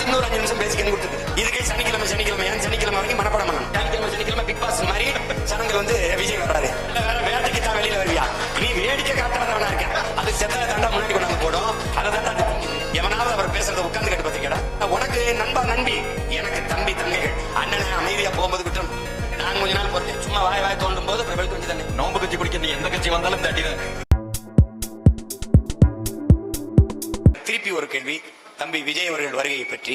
இன்னொரு 5 நிமிஷம் பேசிக்கன்னு கொடுத்துருக்கு. இதுக்கே சனிக்கிழமை சனிக்கிழமை வரைக்கும் மனப்படம் பண்ணணும். சனிக்கிழமை பிக் பாஸ் மாதிரி சனங்கள் வந்து விஜய் வராது. வேட்டைக்கு தான் வெளியில வருவியா, நீ வேடிக்கை காட்டுறவனா இருக்க, அது செத்தனை தாண்டா முன்னாடி கொண்டாந்து போடும். அதை தாண்டா எவனாவது அவர் பேசுறத உட்கார்ந்து கேட்டு பாத்தீங்கடா. உனக்கு நண்பா நண்பி, எனக்கு தம்பி தங்கைகள். அண்ணனை அமைதியா போகும்போது விட்டுரும். நான் கொஞ்ச நாள் பொறுத்தேன், சும்மா வாய் தோண்டும் போது அப்புறம் வெளியே தானே நோம்பு கட்சி குடிக்க நீ எந்த கட்சி வந்தாலும் தட்டிதான். திருப்பி ஒரு கேள்வி தம்பி விஜய் அவர்கள் வருகையை பற்றி.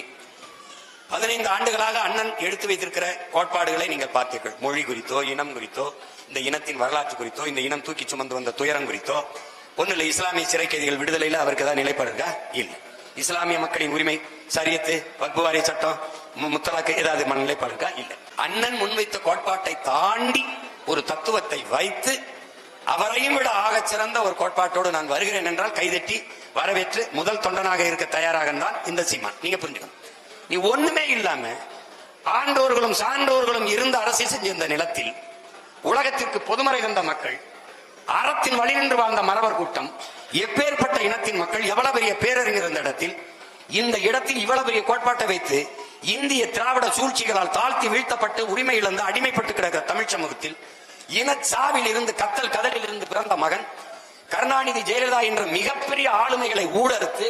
15 ஆண்டுகளாக அண்ணன் எடுத்து வைத்திருக்கிற கோட்பாடுகளை நீங்கள் பார்த்தீர்கள். மொழி குறித்தோ, இனம் குறித்தோ, இந்த இனத்தின் வரலாற்று குறித்தோ, இந்த இனம் தூக்கி சுமந்து வந்த துயரம் குறித்தோ ஒன்னும் இல்லை. இஸ்லாமிய சிறை கைதிகள் விடுதலையில் அவருக்கு ஏதாவது நிலைப்பாடு இருக்கா? இல்லை. இஸ்லாமிய மக்களின் உரிமை, சரியத்து, வக்பு வாரிய சட்டம், முத்தலாக்கு ஏதாவது நிலைப்பாடு இருக்கா? இல்லை. அண்ணன் முன்வைத்த கோட்பாட்டை தாண்டி ஒரு தத்துவத்தை வைத்து அவரையும் விட ஆக சிறந்த ஒரு கோட்பாட்டோடு நான் வருகிறேன் என்றால் கைதட்டி வரவேற்று முதல் தொண்டனாக இருக்க தயாராக தான் இந்த சீமான். நீங்க புரிஞ்சுக்கணும். நீ ஒண்ணுமே இல்லாம ஆண்டோர்களும் சான்றோர்களும் இருந்த அரசியல் செஞ்ச இந்த நிலத்தில் உலகத்திற்கு பொதுமறை தந்த மக்கள், அறத்தின் வழி நின்று வாழ்ந்த மறவர் கூட்டம், எப்பேற்பட்ட இனத்தின் மக்கள், எவ்வளவு பெரிய பேரறிஞர் இருந்த இடத்தில் இந்த இடத்தில் இவ்வளவு பெரிய கோட்பாட்டை வைத்து இந்திய திராவிட சூழ்ச்சிகளால் தாழ்த்தி வீழ்த்தப்பட்டு உரிமை இழந்து அடிமைப்பட்டு கிடக்கிற தமிழ் சமூகத்தில் இனச்சாவில் இருந்து கத்தல் கதலில் இருந்து பிறந்த மகன் கருணாநிதி ஜெயலலிதா என்ற மிகப்பெரிய ஆளுமைகளை ஊடறுத்து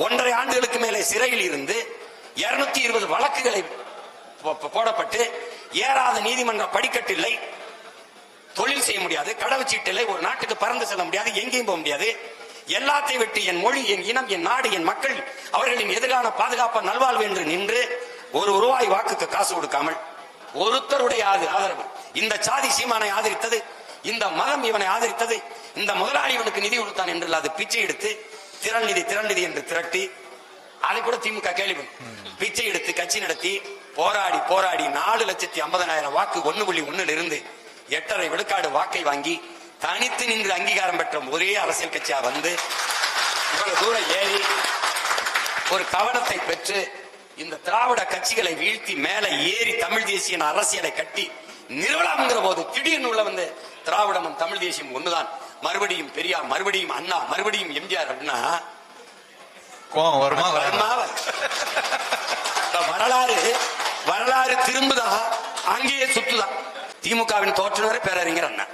1.5 ஆண்டுகளுக்கு மேலே சிறையில் இருந்து 220 வழக்குகளை போடப்பட்டு ஏறாத நீதிமன்ற படிக்கட்டில்லை, தொழில் செய்ய முடியாது, கடவுச்சீட்டில்லை, ஒரு நாட்டுக்கு பறந்து செல்ல முடியாது, எங்கேயும் போக முடியாது, எல்லாத்தையும் விட்டு என் மொழி, என் இனம், என் நாடு, என் மக்கள் அவர்களின் எதிரான பாதுகாப்பு நல்வாழ்வு என்று நின்று ₹1 வாக்குக்கு காசு கொடுக்காமல் ஒருத்தருடைய ஆதரவு, இந்த சாதி சீமானை ஆதரித்தது, இந்த மதம் இவனை ஆதரித்தது, இந்த முதலாளி இவனுக்கு நிதி கொடுத்தான் என்று அது பிச்சை எடுத்து திரள் நிதி என்று திரட்டி, அதை கூட திமுக கேள்வி பிச்சை எடுத்து கட்சி நடத்தி போராடி 4,50,000 வாக்கு 1.1 இருந்து 8.5 விழுக்காடு வாக்கை வாங்கி தனித்து நின்று அங்கீகாரம் பெற்ற ஒரே அரசியல் கட்சியா வந்து இவ்வளவு தூரம் ஏறி ஒரு கவனத்தை பெற்று இந்த திராவிட கட்சிகளை வீழ்த்தி மேல ஏறி தமிழ் தேசிய அரசியலை கட்டி நிறுவனம்ங்கிற போது திடீர்னு உள்ள வந்து திராவிடமும் தமிழ் தேசியம் ஒண்ணுதான், மறுபடியும் பெரியார், மறுபடியும் அண்ணா, மறுபடியும் எம்ஜிஆர் அப்படின்னா வரலாறு திரும்புதான், அங்கேயே சுத்துதான். திமுகவின் தோற்றுநர் பேரறிஞர் அண்ணா,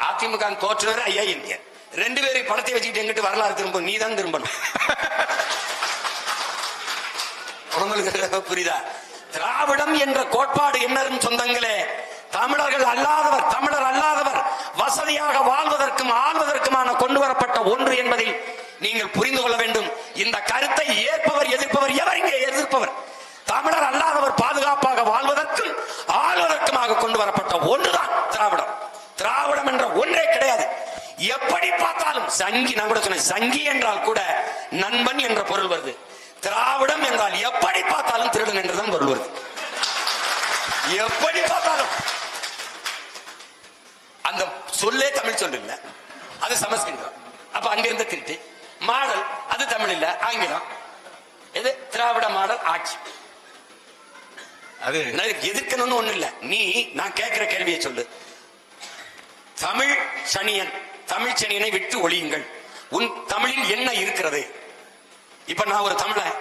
அதிமுக தோற்றுநர் ஐயா எம்ஜிஆர். 2 பேரும் படத்தை வச்சுக்கிட்டு எங்கிட்டு வரலாறு திரும்ப, நீ தான் திரும்பணும். உங்களுக்கு புரியுதா? திராவிடம் என்ற கோட்பாடு என்ன சொந்தங்களே, தமிழர் அல்லாதவர் வசதியாக வாழ்வதற்கும் ஆள்வதற்குமான கொண்டு வரப்பட்ட ஒன்று என்பதில் நீங்கள் புரிந்து கொள்ள வேண்டும். இந்த கருத்தை ஏற்பவர் எதிர்ப்பவர் எவர்? இங்கே எதிர்ப்பவர் தமிழர் அல்லாதவர் பாதுகாப்பாக வாழ்வதற்கும் ஆள்வதற்குமாக கொண்டு வரப்பட்ட ஒன்றுதான் திராவிடம். திராவிடம் என்ற ஒன்றே கிடையாது. எப்படி பார்த்தாலும் சங்கி, நான் கூட சொன்னேன், சங்கி என்றால் கூட நண்பன் என்ற பொருள் வருது. திராவிடம் என்றால் எப்படி பார்த்தாலும் திருடன் என்றுதான் பொருள் வருது. எப்படி பார்த்தாலும் அந்த சொல்லே தமிழ் சொல்லு இல்ல, அது சமஸ்கிருதம். அப்ப அங்கிருந்த திருட்டு மாடல், அது தமிழ் இல்ல, ஆங்கிலம். எது திராவிட மாடல் ஆட்சி, அது எதிர்க்கணும்னு ஒண்ணு இல்ல. நீ நான் கேட்கிற கேள்வியை சொல்லு. தமிழ் சனியனை விட்டு ஒழியுங்கள். உன் தமிழில் என்ன இருக்கிறது? இப்ப நான் ஒரு தமிழன்,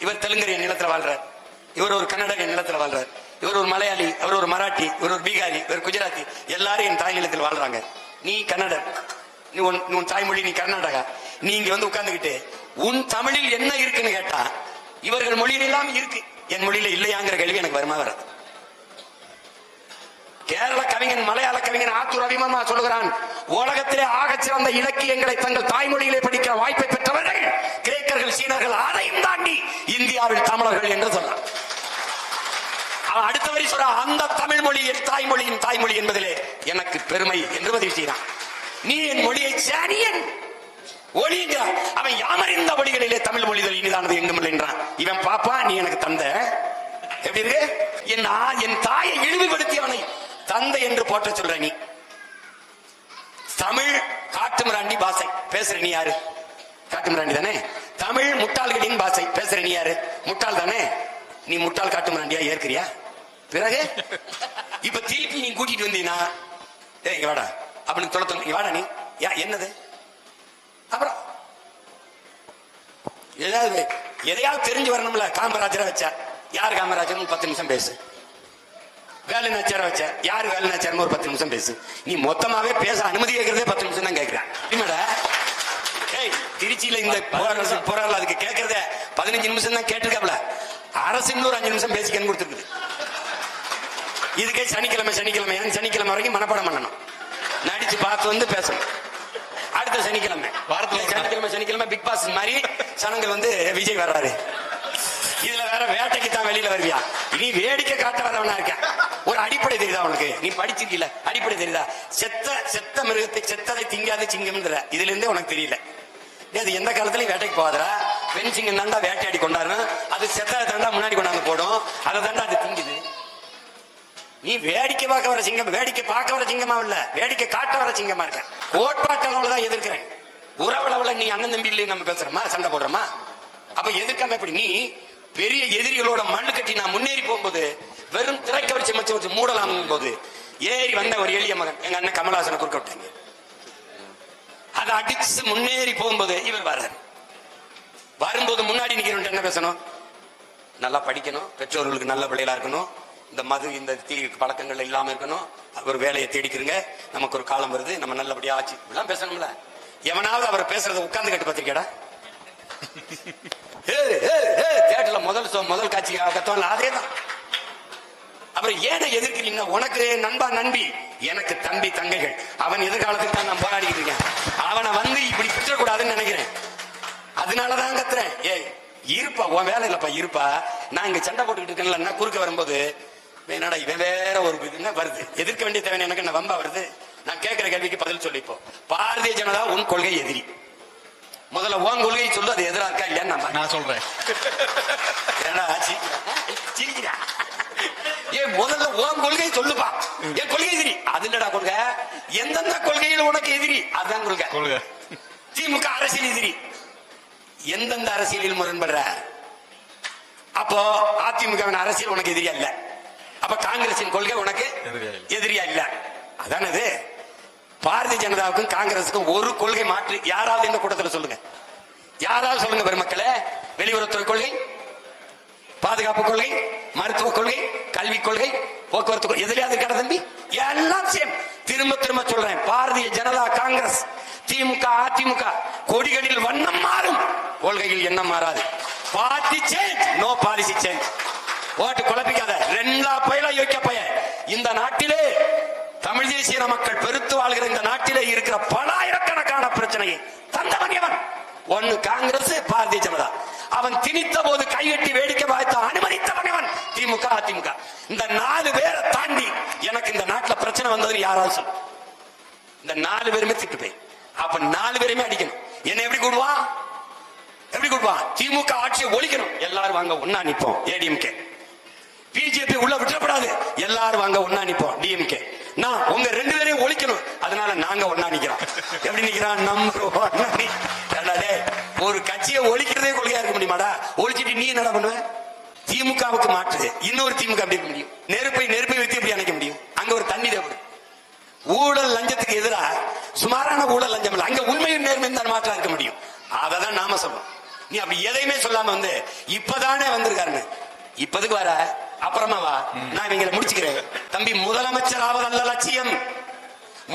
இவர் தெலுங்கர் என் நிலத்துல வாழ்றார், இவர் ஒரு கன்னடர் என் நிலத்துல வாழ்றார், இவர் ஒரு மலையாளி, அவர் ஒரு மராட்டி, இவர் ஒரு பீகாரி, இவர் குஜராத்தி, எல்லாரும் என் தாய் நிலத்தில் வாழ்றாங்க. நீ கன்னடர், நீ உன் தாய்மொழி நீ கர்நாடகா. நீ இங்க வந்து உட்கார்ந்துகிட்டு உன் தமிழில் என்ன இருக்குன்னு கேட்டா இவர்கள் மொழியில் எல்லாம் இருக்கு, என் மொழியில இல்லையாங்கிற கேள்வி எனக்கு வருமா வராது? கேரள கவிஞன், மலையாள கவிஞன் ஆத்தூர் அபிமன்மா சொல்லுகிறான், உலகத்திலே ஆகச் சிறந்த இலக்கியங்களை தங்கள் தாய்மொழியிலே படிக்கிற வாய்ப்பை பெற்றவர்கள் கிரேக்கர்கள், சீனர்கள், அதையும் தாண்டி இந்தியாவில் தமிழர்கள் என்று சொன்னார். அவன் அடுத்த வரி சொல்ற, அந்த தமிழ் மொழி என் தாய்மொழியின் தாய்மொழி என்பதிலே எனக்கு பெருமை என்று பதிவு செய்கிறான். நீ என் மொழியை சனியன் ஒளிங்கிறான். அவன் யாமறிந்த மொழிகளிலே தமிழ் மொழிகள் இனிதானது எங்கும் என்றான். இவன் பாப்பா நீ எனக்கு தந்த எப்படி இருக்கு, என் தாயை இழிவுபடுத்தியவனை தந்தை என்று போற்ற சொல்ற. நீ தமிழ் காட்டுமிராண்டி பாசை பேசுற நீ யாரு? காட்டுமிராண்டி தானே. தமிழ் முட்டாள்களின் பாசை பேசுற நீ யாரு? முட்டாள் தானே. நீ முட்டாள் காட்டுமிராண்டியா ஏற்கிறியா? பிறகு இப்ப திருப்பி நீ கூட்டிட்டு வந்தீங்கன்னா இங்க வாடா அப்படின்னு தொலைத்தோம், வாடா நீ என்னது? அப்புறம் ஏதாவது எதையாவது தெரிஞ்சு வரணும்ல. காமராஜரை வச்சா யார் காமராஜர் 10 நிமிஷம் பேசு. வேலுநாச்சியாரை வச்ச யார் வேலுநாச்சியார் ஒரு 10 நிமிஷம் பேசு. நீ மொத்தமாவே பேச அனுமதி கேட்கறதே 10 நிமிஷம் தான் கேட்கிறேன். திருச்சியில இந்த போராடல அதுக்கு கேட்கறத 15 நிமிஷம் தான் கேட்டிருக்காப்ல. அரசு இன்னொரு 5 நிமிஷம் பேசிக்கன்னு கொடுத்துருக்குது. இதுக்கே சனிக்கிழமை சனிக்கிழமை வரைக்கும் மனப்பாடம் பண்ணணும். நடிச்சு பார்த்து வந்து பேசணும். அடுத்த சனிக்கிழமை வாரத்துல சனிக்கிழமை பிக் பாஸ் மாதிரி சனங்கள் வந்து விஜய் வர்றாரு. இதுல வேற வேட்டைக்கு தான் வெளியில வருவியா? நீ வேடிக்கை காட்ட வரவனா இருக்க. ஒரு அடிப்படை தெரியுதா உனக்கு? நீ படிச்சிருக்கீல, அடிப்படை தெரியுதா? செத்த மிருகத்தை செத்ததை திங்காத சிங்கம் இதுல இருந்தே உனக்கு தெரியல. அது எந்த காலத்திலயும் வேட்டைக்கு போகாதரா. பெண் சிங்கம் தாண்டா வேட்டையாடி கொண்டாடணும். அது செத்ததை தாண்டா முன்னாடி கொண்டாந்து போடும். அதை தாண்டா அது திங்குது. நீ வேடிக்கை பார்க்க வர சிங்கம், வேடிக்கை பார்க்க வர சிங்கமா இல்ல, வேடிக்கை காட்ட வர சிங்கமா இருக்க. கோட்பாட்டு அளவுலதான் எதிர்க்கிறேன். உறவுளவுல நீ அண்ணன் தம்பி இல்லையே நம்ம பேசுறோமா, சண்டை போடுறோமா? அப்ப எதிர்க்காம எப்படி? நீ பெரிய எதிரிகளோட மண்ணு கட்டி நான் முன்னேறி போகும்போது வெறும் திரைக்க வச்சு மூடலாம் போது ஏறி வந்த ஒரு எளிய மகன் எங்க அண்ணன் கமலஹாசனை குறுக்க விட்டாங்க. அதை அடிச்சு முன்னேறி போகும்போது இவர் வர்றாரு. வரும்போது முன்னாடி நிக்கிறவன் என்ன பேசணும்? நல்லா படிக்கணும், பெற்றோர்களுக்கு நல்ல பிள்ளைகளா இருக்கணும், இந்த மது இந்த தீ பழக்கங்கள் இல்லாம இருக்கணும், ஒரு வேலையை தேடிக்கிறங்க, நமக்கு ஒரு காலம் வருது, நம்ம நல்லபடியா ஆச்சு இப்படிலாம் பேசணும்ல. எவனாவது அவர் பேசுறத உட்கார்ந்து கேட்டு பார்த்திருக்கேடா? தேட்டர்ல முதல் காட்சி கத்தோம்ல அதேதான். அப்புறம் ஏன எதிர்க்கிறீங்க? உனக்கு நண்பா நண்பி, எனக்கு தம்பி தங்கைகள். அவன் எதிர்காலத்துக்கு தான் நான் போராடிக்கிட்டு இருக்கேன். அவனை வந்து இப்படி பிற்றக்கூடாதுன்னு நினைக்கிறேன். அதனாலதான் கத்துறேன். இருப்பா, உன் வேலை இல்லப்பா, இருப்பா. நான் இங்க சண்டை போட்டுக்கிட்டு இருக்கேன்ல, குறுக்க வரும்போது என்னடா இவன் வேற ஒரு இதுன்னா வருது. எதிர்க்க வேண்டிய தேவை எனக்கு என்ன வம்பா வருது? நான் கேட்கிற கேள்விக்கு பதில் சொல்லிப்போ. பாரதிய ஜனதா உன் கொள்கை எதிரி. முதல்ல உன் கொள்கையை சொல்லு, அது எதிரா இருக்கா இல்லையா நான் சொல்றேன். முதல்ல உன் கொள்கையை சொல்லுப்பா. என் கொள்கை எதிரி அது இல்லடா கொள்கை. எந்தெந்த கொள்கையில் உனக்கு எதிரி அதுதான் கொள்கை. திமுக அரசியல் எதிரி. எந்தெந்த அரசியலில் முரண்படுற? அப்போ அதிமுக அரசியல் உனக்கு எதிரியா இல்ல. அப்ப காங்கிரசின் கொள்கை உனக்கு எதிரியா இல்ல. அதானது. பாரதிய ஜனதாவுக்கும் காங்கிரசுக்கும் ஒரு கொள்கை மாற்று யாராவது இந்த கூட்டத்தில் சொல்லுங்க. யாராவது சொல்லுங்க பெருமக்களே. வெளியுறவுத்துறை கொள்கை, பாதுகாப்பு கொள்கை, மருத்துவ கொள்கை, கல்விக் கொள்கை, போக்குவரத்து கொள்கை எதிரியாது இருக்காத தம்பி? எல்லாம் சேம். திரும்ப சொல்றேன். பாரதிய ஜனதா காங்கிரஸ், திமுக அதிமுக கொடிகளில் வண்ணம் மாறும், கொள்கையில் எண்ணம் மாறாது. Party change, no policy change. ஓட்டு குழப்பிக்காத. ரெண்டா பயில யோக்கிய பய. இந்த நாட்டிலே தமிழ் தேசிய மக்கள் பெருத்து வாழ்கிற இந்த நாட்டிலே இருக்கிற பலாயிரக்கணக்கான பிரச்சனையை தந்தவன் எவன்? ஒன்னு காங்கிரஸ், பாரதிய ஜனதா. அவன் திணித்த போது கையெட்டி வேடிக்கை பார்த்து அனுமதித்தவன் எவன்? திமுக அதிமுக. இந்த 4 பேரை தாண்டி எனக்கு இந்த நாட்டில் பிரச்சனை வந்தது யாராவது சொல்லு. இந்த 4 பேருமே திட்டு போய் அப்ப 4 பேருமே அடிக்கணும். என்ன எப்படி கூடுவான்? எப்படி கூடுவான்? திமுக ஆட்சியை ஒழிக்கணும், எல்லாரும் வாங்க ஒன்னா நிப்போம் ஏடிஎம்கே. பிஜேபி உள்ள விட்டுறப்படாது, எல்லாரும் வாங்க ஒன்னா நிப்போம் டிஎம்கே. நான் உங்க 2 பேரையும் ஒழிக்கணும், அதனால நாங்க ஒன்னா நிக்கிறோம். எப்படி நிக்கிறான்? ஒரு கட்சியை ஒழிக்கிறதே கொள்கையா இருக்க முடியுமாடா? ஒழிச்சிட்டு நீ என்ன பண்ணுவ? திமுகவுக்கு மாற்று இன்னொரு திமுக அப்படி இருக்க முடியும்? நெருப்பை வைத்து எப்படி அணைக்க முடியும்? அங்க ஒரு தண்ணி தேவைப்படும். ஊழல் லஞ்சத்துக்கு எதிராக சுமாரான ஊழல் லஞ்சம் இல்ல, அங்க உண்மையும் நேர்மையும் தான் மாற்றா இருக்க முடியும். அததான் நாம சொல்றோம். நீ அப்படி எதையுமே சொல்லாம வந்து இப்பதானே வந்திருக்காருன்னு இப்பதுக்கு வர அப்புறமா வா, நான் இவங்களை முடிச்சுக்கிறேன். தம்பி, முதலமைச்சர் ஆவதல்ல லட்சியம்.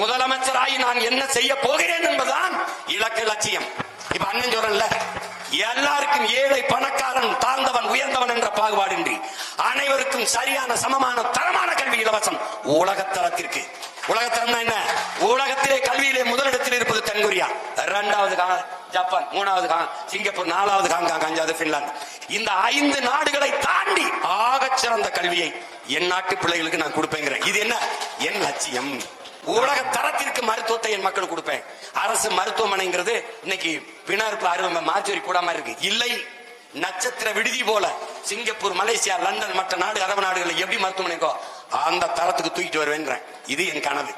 முதலமைச்சராகி நான் என்ன செய்ய போகிறேன் என்பதுதான் இலக்கு, லட்சியம். இப்ப அண்ணன் சொல்றேன்ல, எல்லாருக்கும் ஏழை பணக்காரன் தாழ்ந்தவன் உயர்ந்தவன் என்ற பாகுபாடின்றி அனைவருக்கும் சரியான சமமான தரமான கல்வி இலவசம். உலகத்தரத்திற்கு உலகத்தரம்னா என்ன? உலகத்திலே கல்வியிலே முதலிடத்தில் இருப்பது தென்கொரியா, 2வது ஜப்பான், 3வது சிங்கப்பூர், 4வது ஹாங்காங், 5வது பின்லாந்து. இந்த 5 நாடுகளை தாண்டி ஆகச் சிறந்த கல்வியை என் நாட்டு பிள்ளைகளுக்கு நான் கொடுப்பேங்கிறேன். இது என்ன? என் லட்சியம். உலக தரத்திற்கு மருத்துவத்தை என் மக்கள் கொடுப்பேன். அரசு மருத்துவமனைங்கிறது இன்னைக்கு பிணறுப்பு அறுவை மார்ச்சுரி கூடாம இருக்கு. இல்லை, நட்சத்திர விடுதி போல சிங்கப்பூர், மலேசியா, லண்டன், மற்ற நாடு அரபு நாடுகளில் எப்படி மருத்துவமனைக்கோ அந்த தரத்துக்கு தூக்கிட்டு வருவேன். இது என் கனவு.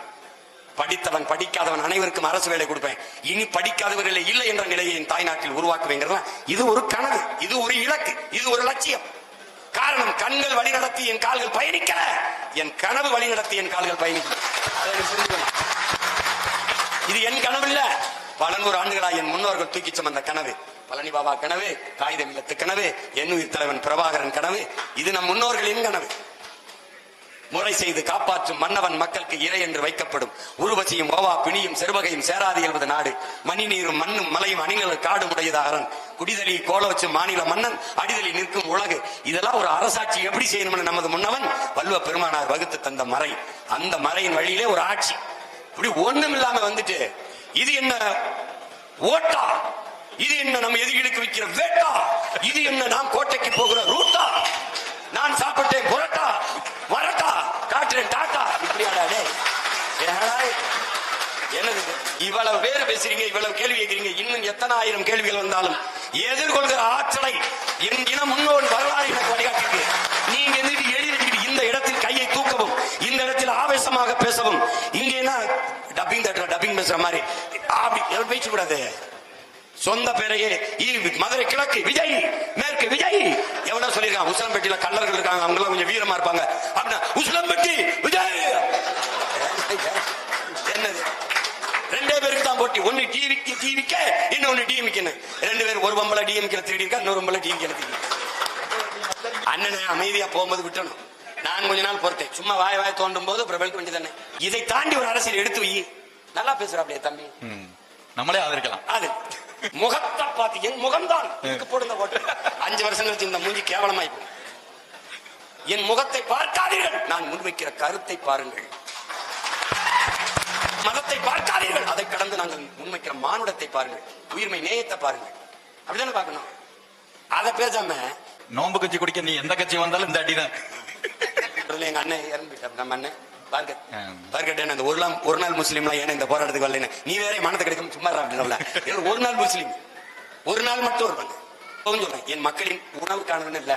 படித்தவன் படிக்காதவன் அனைவருக்கும் அரசு வேலை கொடுப்பேன். இனி படிக்காதவர்களே இல்லை என்ற நிலையை என் தாய்நாட்டில் உருவாக்குவேங்கிறதா இது ஒரு கனவு, இது ஒரு இலக்கு, இது ஒரு லட்சியம். காரணம், கண்கள் வழி நடத்தி என் கால்கள் பயணிக்க, என் கனவு வழி நடத்தி என் கால்கள் பயணிக்க. இது என் கனவு இல்ல, பல 100 ஆண்டுகளா என் முன்னோர்கள் தூக்கி சுமந்த கனவு. பல தனிபாபா கனவு, காகிதம் இல்லத்து கனவு, எண்ணுயிர் தலைவன் பிரபாகரன் கனவு, இது நம் முன்னோர்களின் கனவு. முறை செய்து காப்பாற்றும் மன்னவன் மக்களுக்கு இறை என்று வைக்கப்படும். உருவசியும் ஓவா பிணியும் செருவகையும் சேராது எழுவது நாடு. மணி நீரும் மண்ணும் மலையும் அணிகள் காடு உடையது அரண். குடிதலி கோல வச்சு மாநில மன்னன் அடிதலி நிற்கும் உலகு. இதெல்லாம் ஒரு அரசாட்சி எப்படி செய்யணும்னு நமது முன்னவன் வள்ளுவ பெருமானார் வகுத்து தந்த மறை. அந்த மறையின் வழியிலே ஒரு ஆட்சி இப்படி ஒண்ணும் இல்லாம வந்துட்டு இது என்ன ஓட்டா, இது என்ன நம்ம எதிரிகளுக்கு வைக்கிற வேட்டா, இது என்ன நாம் கோட்டைக்கு போகிற ரூட்டா, நான் சாப்பிட்டேன் புரட்டா வரட்டா காட்டுறேன் டாட்டா, இப்படியாடே என்னது? இவ்வளவு பேர் பேசுறீங்க, இவ்வளவு கேள்வி கேட்கிறீங்க. இன்னும் எத்தனை ஆயிரம் கேள்விகள் வந்தாலும் எதிர்கொள்கிற ஆற்றலை என் இன முன்னோர் வரலாறு எனக்கு வழிகாட்டிருக்கு. நீங்க எழுதி இந்த இடத்தில் கையை தூக்கவும், இந்த இடத்தில் ஆவேசமாக பேசவும், இங்கே டப்பிங் தட்டுற டப்பிங் பேசுற மாதிரி அப்படி பேச கூடாது. சொந்த பேரையே மதுரை கிழக்கு விஜய், மேற்கு விஜய், எவ்வளவு சொல்லிருக்காங்க. உசிலம்பட்டியில கல்லர்கள் இருக்காங்க, அவங்க எல்லாம் கொஞ்சம் வீரமா இருப்பாங்க அப்படின்னா உசிலம்பட்டி விஜய். என்னது? ரெண்டே பேருக்கு தான் போட்டி. ஒன்னு டிவிக்கு இன்னொன்னு டிஎம்கே. ரெண்டு பேரும் ஒரு பம்பளை டிஎம்கே திருடி இருக்கா, இன்னொரு பம்பளை டிஎம்கே திருடி. அண்ணனை அமைதியா போகும்போது விட்டணும். நான் கொஞ்ச நாள் பொறுத்தேன். சும்மா வாய் தோண்டும் போது அப்புறம் வெளுக்க வேண்டியதானே. இதை தாண்டி ஒரு அரசியல் எடுத்து வை. நல்லா பேசுற அப்படியே தம்பி, நம்மளே ஆதரிக்கலாம். அது முகத்தை பார்த்து என் முகம்தான் போடுங்க போட்டு 5 வருஷம் கழிச்சு இந்த மூஞ்சி கேவலமாய் போகும். என் முகத்தை பார்க்காதீர்கள், நான் முன்வைக்கிற கருத்தை பாருங்கள். மதத்தை பார்க்காதீர்கள், அதை கடந்து நாங்கள் முன்வைக்கிற மானுடத்தை பாருங்கள், உயிர்மை நேயத்தை பாருங்கள். அப்படிதானே பார்க்கணும். அதை பேசாம நோம்பு கட்சி குடிக்க நீ எந்த கட்சி வந்தாலும் இந்த அடிதான். எங்க அண்ணன் இறந்துட்டார். நம்ம அண்ணன் பார்க்கட்டேன். ஒரு நாள் முஸ்லீம் ஏன்னா இந்த போராட்டத்துக்கு வரல, நீ வேற மனத்தை கிடைக்கும் சும்மா ஒரு நாள் முஸ்லீம், ஒரு நாள் மட்டும் வருவாங்க. சொல்றேன், என் மக்களின் உணவுக்கானவன் இல்ல,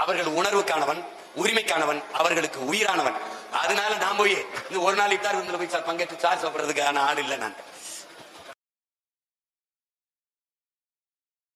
அவர்கள் உணர்வுக்கானவன், உரிமைக்கானவன், அவர்களுக்கு உயிரானவன். அதனால நான் போய் இந்த ஒரு நாள் இட்டார் போய் பங்கேற்று சார் சாப்பிடுறதுக்கான ஆள் இல்லை. நான்